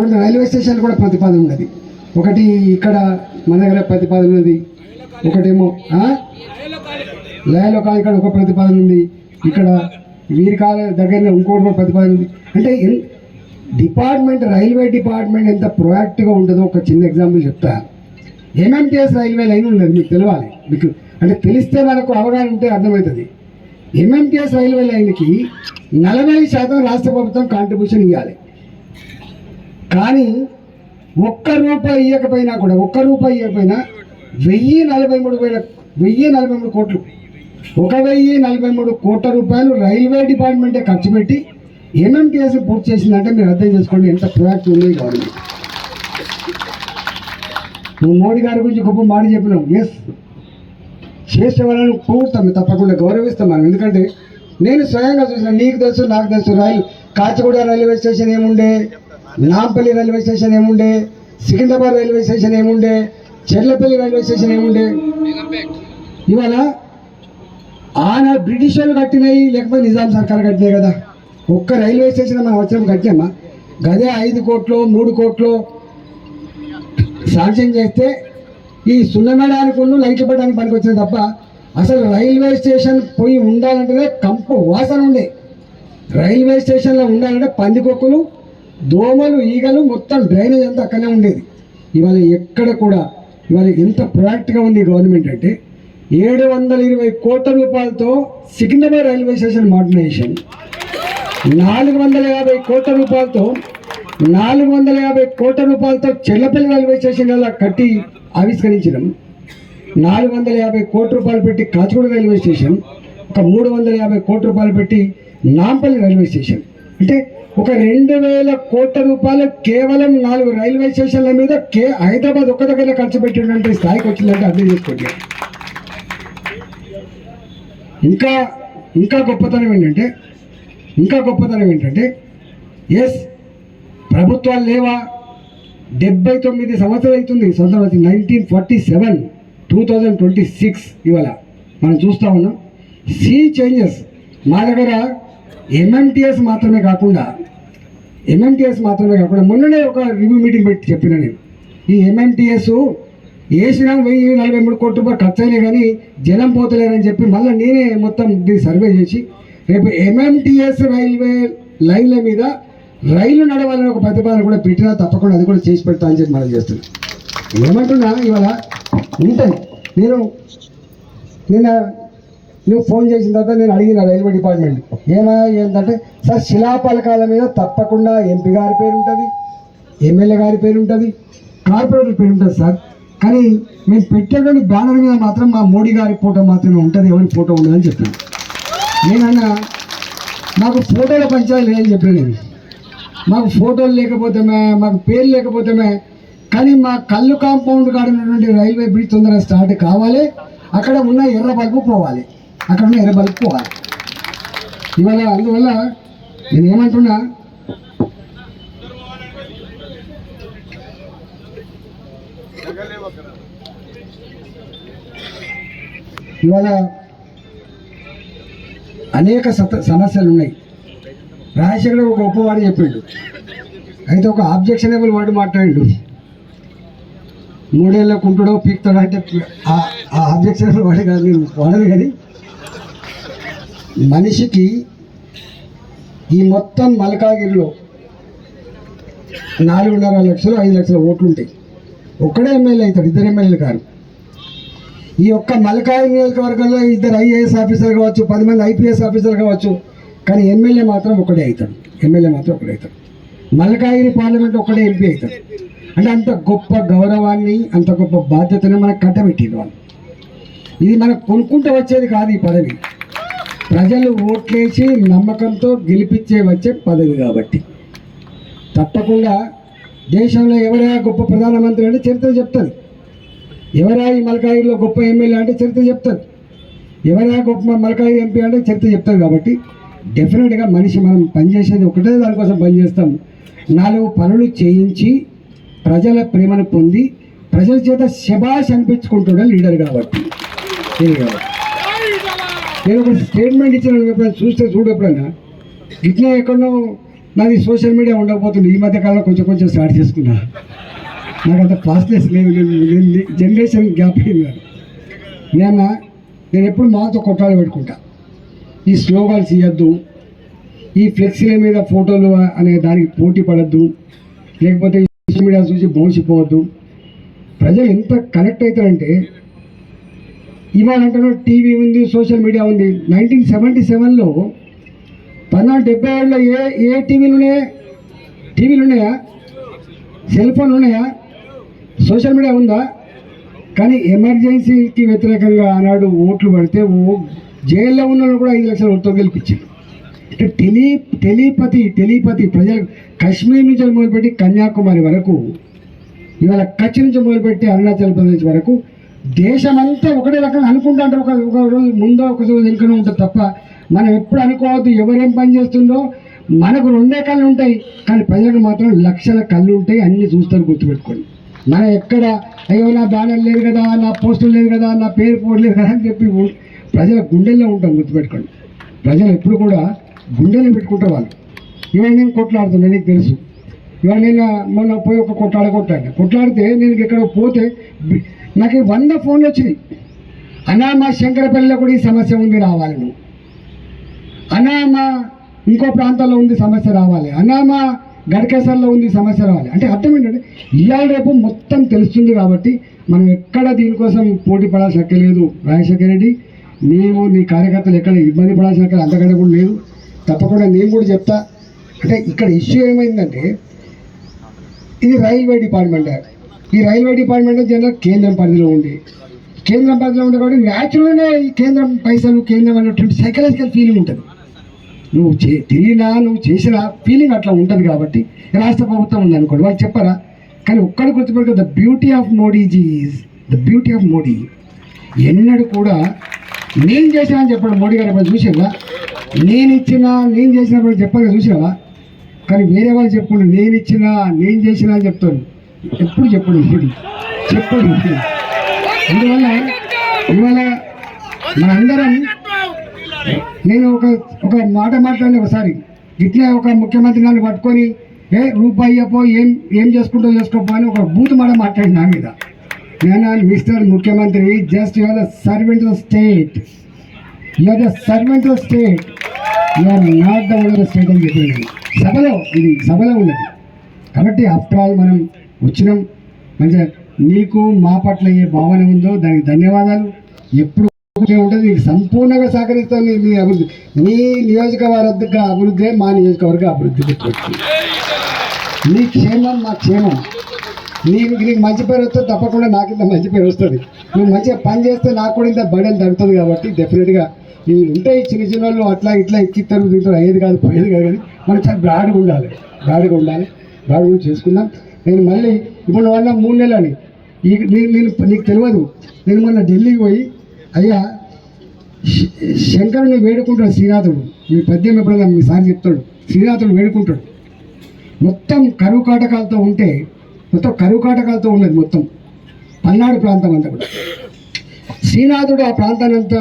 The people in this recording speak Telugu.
రెండు రైల్వే స్టేషన్ కూడా ప్రతిపాదన ఉన్నది. ఒకటి ఇక్కడ మన దగ్గర ప్రతిపాదన ఉన్నది, ఒకటేమో లయలో కాదు ఇక్కడ ఒక ప్రతిపాదన ఉంది, ఇక్కడ వీరి కాల దగ్గరనే ఇంకోటి కూడా ప్రతిపాదన ఉంది. అంటే డిపార్ట్మెంట్ రైల్వే డిపార్ట్మెంట్ ఎంత ప్రొయాక్టివ్గా ఉంటుందో ఒక చిన్న ఎగ్జాంపుల్ చెప్తా. ఎంఎంటీఎస్ రైల్వే లైన్ ఉన్నది, మీకు తెలియాలి. మీకు అంటే తెలిస్తే మనకు అవగాహన ఉంటే అర్థమవుతుంది. ఎంఎంటీఎస్ రైల్వే లైన్కి 40% రాష్ట్ర ప్రభుత్వం కాంట్రిబ్యూషన్ ఇవ్వాలి. కానీ ఒక్క రూపాయి ఇవ్వకపోయినా కూడా 1043 కోట్లు 1043 కోట్ల రూపాయలు రైల్వే డిపార్ట్మెంటే ఖర్చు పెట్టి ఎంఎంటీఎస్ పూర్తి చేసిందంటే మీరు అర్థం చేసుకోండి ఎంత ప్రొయాక్టివ్ ఉంది గవర్నమెంట్. నువ్వు మోడీ గారి గురించి గొప్ప మాట చెప్పినావు. ఎస్, చేసే వాళ్ళని పూర్తాం, తప్పకుండా గౌరవిస్తాం మనం. ఎందుకంటే నేను స్వయంగా చూసిన, నీకు తెలుసు నాకు తెలుసు, కాచిగూడ రైల్వే స్టేషన్ ఏముండే, నాంపల్లి రైల్వే స్టేషన్ ఏముండే, సికింద్రాబాద్ రైల్వే స్టేషన్ ఏముండే, చెర్లపల్లి రైల్వే స్టేషన్ ఏముండే. ఇవాళ ఆనాడు బ్రిటిష్ వాళ్ళు కట్టినాయి, లేకపోతే నిజాం సర్కార్ కట్టినాయి కదా. ఒక్క రైల్వే స్టేషన్ మనం వచ్చిన కట్టామా, గదే 5 కోట్లు 3 కోట్లు శాంక్షన్ చేస్తే ఈ సున్నమేడానికి లైట్లు పెట్టడానికి పనికి వచ్చింది తప్ప అసలు రైల్వే స్టేషన్ పోయి ఉండాలంటేనే కంపు వాసన ఉండే. రైల్వే స్టేషన్లో ఉండాలంటే పందికొక్కులు, దోమలు, ఈగలు, మొత్తం డ్రైనేజ్ అంతా అక్కడనే ఉండేది. ఇవాళ ఎక్కడ కూడా ఇవాళ ఎంత ప్రొయాక్ట్గా ఉంది గవర్నమెంట్ అంటే 720 కోట్ల రూపాయలతో సికింద్రాబాద్ రైల్వే స్టేషన్ మోడర్నైజేషన్, 450 కోట్ల రూపాయలతో 450 కోట్ల రూపాయలతో చెర్లపల్లి రైల్వే స్టేషన్ కట్టి ఆవిష్కరించడం, 450 కోట్ల రూపాయలు పెట్టి కాచిగూడ రైల్వే స్టేషన్, ఒక 350 కోట్ల రూపాయలు పెట్టి నాంపల్లి రైల్వే స్టేషన్. అంటే ఒక 2000 కోట్ల రూపాయలు కేవలం 4 రైల్వే స్టేషన్ల మీద హైదరాబాద్ ఒక్క దగ్గర ఖర్చు పెట్టినటువంటి స్థాయికి వచ్చిందంటే అర్థం చేసుకోండి. ఇంకా గొప్పతనం ఏంటంటే ఎస్, ప్రభుత్వాలు లేవా, 79 సంవత్సరాలు అవుతుంది. 1947 2026 ఇవాళ మనం చూస్తూ ఉన్నాం. చేంజెస్ మా దగ్గర ఎంఎంటీఎస్ మాత్రమే కాకుండా మొన్ననే ఒక రివ్యూ మీటింగ్ పెట్టి చెప్పిన నేను, ఈ ఎంఎంటీఎస్ వేసినా 1043 కోట్ల రూపాయలు ఖర్చు అయినాయి కానీ జనం పోతలేరని చెప్పి మళ్ళీ నేనే మొత్తం దీన్ని సర్వే చేసి రేపు ఎంఎంటీఎస్ రైల్వే లైన్ల మీద రైలు నడవాలని ఒక ప్రతిపాదన కూడా పెట్టినా తప్పకుండా అది కూడా చేసి పెడతా అని చెప్పి మనం చేస్తున్నాం. ఏమంటున్నా ఇవాళ ఉంటాయి. నువ్వు ఫోన్ చేసిన తర్వాత నేను అడిగిన రైల్వే డిపార్ట్మెంట్ ఏంటంటే, సార్ శిలాపలకాల మీద తప్పకుండా ఎంపీ గారి పేరు ఉంటుంది, ఎమ్మెల్యే గారి పేరు ఉంటుంది, కార్పొరేటర్ పేరు ఉంటుంది సార్, కానీ మేము పెట్టేటువంటి బ్యానర్ మీద మాత్రం మా మోడీ గారి ఫోటో మాత్రమే ఉంటుంది, ఎవరి ఫోటో ఉండదని చెప్పాను. నేనన్నా మాకు ఫోటోల పంచాయతీ లేదని చెప్పాను నేను. మాకు ఫోటోలు లేకపోతేమే, మాకు పేర్లు లేకపోతేమే, కానీ మా కళ్ళు కాంపౌండ్ కాడినటువంటి రైల్వే బ్రిడ్జ్ తొందరగా స్టార్ట్ కావాలి, అక్కడ ఉన్న ఎర్ర బల్బు పోవాలి. ఇవాళ అందువల్ల నేను ఏమంటున్నా, ఇవాళ అనేక సమస్యలు ఉన్నాయి. రాజశేఖర్ ఒక గొప్పవాడు చెప్పిండు, అయితే ఒక ఆబ్జెక్షనబుల్ వర్డ్ మాట్లాడిండు, 3 ఏళ్ళకు ఉంటాడో పీక్తాడో అంటే ఆ ఆబ్జెక్షనబుల్ వర్డ్ కాదు, నేను వాడదు. కానీ మనిషికి ఈ మొత్తం మల్కాగిరిలో 4.5 లక్షలు 5 లక్షల ఓట్లు ఉంటాయి. ఒక్కడే ఎమ్మెల్యే అవుతాడు, 2 ఎమ్మెల్యేలు కాదు. ఈ ఒక్క మల్కాగిరి నియోజకవర్గంలో 2 ఐఏఎస్ ఆఫీసర్ కావచ్చు, 10 మంది ఐపీఎస్ ఆఫీసర్ కావచ్చు, కానీ ఎమ్మెల్యే మాత్రం ఒకటే అవుతాడు. మల్కాగిరి పార్లమెంట్ ఒక్కడే ఎంపీ అవుతాడు. అంటే అంత గొప్ప గౌరవాన్ని, అంత గొప్ప బాధ్యతను మనకు కట్టబెట్టింది వాళ్ళు. ఇది మనకు కొనుక్కుంటూ వచ్చేది కాదు ఈ పదవి, ప్రజలు ఓట్లేసి నమ్మకంతో గెలిపించే వచ్చే పదవి. కాబట్టి తప్పకుండా దేశంలో ఎవరైనా గొప్ప ప్రధానమంత్రి అంటే చరిత్ర చెప్తుంది, ఎవరైనా ఈ మల్కాగిరిలో గొప్ప ఎమ్మెల్యే అంటే చరిత్ర చెప్తుంది, ఎవరైనా గొప్ప మల్కాగిరి ఎంపీ అంటే చరిత్ర చెప్తుంది. కాబట్టి డెఫినెట్గా మనిషి మనం పనిచేసేది ఒకటే దానికోసం పనిచేస్తాం, 4 పనులు చేయించి ప్రజల ప్రేమను పొంది ప్రజల చేత శబాష్ అనిపించుకుంటున్న లీడర్. కాబట్టి నేను ఒక స్టేట్మెంట్ ఇచ్చిన ఎప్పుడైనా చూస్తే ఎప్పుడైనా ఇట్లా ఎక్కడో నాది సోషల్ మీడియా ఉండకపోతుంది. ఈ మధ్య కాలంలో కొంచెం కొంచెం స్టార్ట్ చేసుకున్నా. నాకు అంత ఫాస్ట్నెస్ లేదు, జనరేషన్ గ్యాప్ అయింది కాదు. నేను ఎప్పుడు మాతో కొట్టాలి పెట్టుకుంటా. ఈ స్లోగన్స్ ఇవ్వద్దు, ఈ ఫ్లెక్సీల మీద ఫోటోలు అనే దానికి పోటీ పడద్దు, లేకపోతే సోషల్ మీడియా చూసి బౌన్సిపోవద్దు. ప్రజలు ఎంత కనెక్ట్ అవుతారంటే ఇవాళ అంటున్నా టీవీ ఉంది, సోషల్ మీడియా ఉంది. 1977లో 1977లో ఏ టీవీలు ఉన్నాయా, సెల్ ఫోన్లు ఉన్నాయా, సోషల్ మీడియా ఉందా? కానీ ఎమర్జెన్సీకి వ్యతిరేకంగా ఆనాడు ఓట్లు పడితే జైల్లో ఉన్న వాళ్ళు కూడా 5 లక్షల ఓట్లతో గెలిపించారు. అంటే టెలిపతి ప్రజలు కాశ్మీర్ నుంచి మొదలుపెట్టి కన్యాకుమారి వరకు, ఇవాళ కచ్ నుంచి మొదలుపెట్టి అరుణాచల్ ప్రదేశ్ వరకు దేశమంతా ఒకటే రకంగా అనుకుంటా. అంటే ఒక రోజు ముందో ఒక రోజు వెనుకనే ఉంటుంది తప్ప మనం ఎప్పుడు అనుకోవద్దు ఎవరేం పని చేస్తుందో. మనకు 2 కళ్ళు ఉంటాయి, కానీ ప్రజలకు మాత్రం లక్షల కళ్ళు ఉంటాయి. అన్నీ చూస్తారు, గుర్తుపెట్టుకోండి. మనం ఎక్కడ అయ్యో నా బ్యానర్ లేదు కదా, నా పోస్టర్ లేదు కదా, నా పేరు పోడలేదు కదా అని చెప్పి ప్రజల గుండెల్లో ఉంటాం, గుర్తుపెట్టుకోండి. ప్రజలు ఎప్పుడు కూడా గుండెల్లో పెట్టుకుంటారు వాళ్ళు. ఇవాళ నేను కొట్లాడుతున్నా, నీకు తెలుసు. ఇవాళ నేను మొన్న పోయి ఒక కొట్లాడితే నేను ఎక్కడ పోతే నాకు 100 ఫోన్లు వచ్చినాయి. అన్నా మా శంకరపల్లిలో కూడా ఈ సమస్య ఉంది, రావాలి నువ్వు. అన్నా మా ఇంకో ప్రాంతాల్లో ఉంది, సమస్య రావాలి. అన్నా మా గడకేసర్లో ఉంది, సమస్య రావాలి. అంటే అర్థం ఏంటంటే ఇవాళ రేపు మొత్తం తెలుస్తుంది కాబట్టి మనం ఎక్కడ దీనికోసం పోటీ పడాల్సిన అక్క లేదు. రాజశేఖర రెడ్డి, నీవు నీ కార్యకర్తలు ఎక్కడ ఇబ్బంది పడాల్సిన అక్క అంతకంటే కూడా లేదు. తప్పకుండా నేను కూడా చెప్తా. అంటే ఇక్కడ ఇష్యూ ఏమైందంటే ఇది రైల్వే డిపార్ట్మెంట్. ఈ రైల్వే డిపార్ట్మెంట్ జనరల్ కేంద్రం పరిధిలో ఉండే కాబట్టి న్యాచురల్గానే ఈ కేంద్రం పైసలు, కేంద్రం అనేటువంటి సైకలాజికల్ ఫీలింగ్ ఉంటుంది. నువ్వు నువ్వు చేసిన ఫీలింగ్ అట్లా ఉంటుంది కాబట్టి రాష్ట్ర ప్రభుత్వం ఉంది అనుకోండి, వాళ్ళు చెప్పరా? కానీ ఒక్కడి గుర్తుపెట్టుకో, the beauty of Modiji is Modi. ఎన్నడూ కూడా నేను చేసినా అని చెప్పాడు మోడీ గారు. ఎప్పుడు చూసావా? నేను చేసినప్పుడు చెప్పాలి, చూసావా? కానీ వేరే వాళ్ళు చెప్పుడు నేను చేసినా అని చెప్తాను. ఎప్పుడు చెప్పడు. అందువల్ల ఇవాళ మనందరం, నేను ఒక మాట మాట్లాడిన ఒకసారి ఇట్లే ఒక ముఖ్యమంత్రి నన్ను పట్టుకొని రూపాయి అయ్యపో ఏం చేసుకుంటూ చేసుకోపో అని ఒక బూత్ మాట మాట్లాడి నా మీద. నేను మిస్టర్ ముఖ్యమంత్రి, just you are the servant of state, you are not the owner of state అని చెప్పేది సభలో ఉన్నది. కాబట్టి ఆఫ్టర్ ఆల్ మనం వచ్చినాం. మంచిగా నీకు మా పట్ల ఏ భావన ఉందో దానికి ధన్యవాదాలు. ఎప్పుడు ఉంటుంది, నీకు సంపూర్ణంగా సహకరిస్తాను. నీ అభివృద్ధి, నీ నియోజకవర్గ అభివృద్ధి మా నియోజకవర్గ అభివృద్ధి పెట్టుకోవచ్చు. నీ క్షేమం మా క్షేమం. నీకు మంచి పేరు వస్తే తప్పకుండా నాకు ఇంత మంచి పేరు వస్తుంది. నువ్వు మంచిగా పని చేస్తే నాకు కూడా ఇంత బడలు తగ్గుతుంది. కాబట్టి డెఫినెట్గా ఇవి ఉంటాయి. చిన్న వాళ్ళు అట్లా ఇట్లా ఎక్కిస్తారు, దీంతో అయ్యేది కాదు, పోయేది కాదు. కానీ మనం చాలా బ్రాడ్గా ఉండాలి. చేసుకుందాం. నేను మళ్ళీ ఇప్పుడు వల్ల 3 నెలలని నీకు తెలియదు. నేను మొన్న ఢిల్లీకి పోయి, అయ్యా శంకరుని వేడుకుంటాడు శ్రీనాథుడు. మీ పద్యం ఎప్పుడైనా మీ సార్ చెప్తాడు, శ్రీనాథుడు వేడుకుంటాడు. మొత్తం కరువు కాటకాలతో ఉన్నది మొత్తం పల్నాడు ప్రాంతం అంతా కూడా. శ్రీనాథుడు ఆ ప్రాంతాన్ని అంతా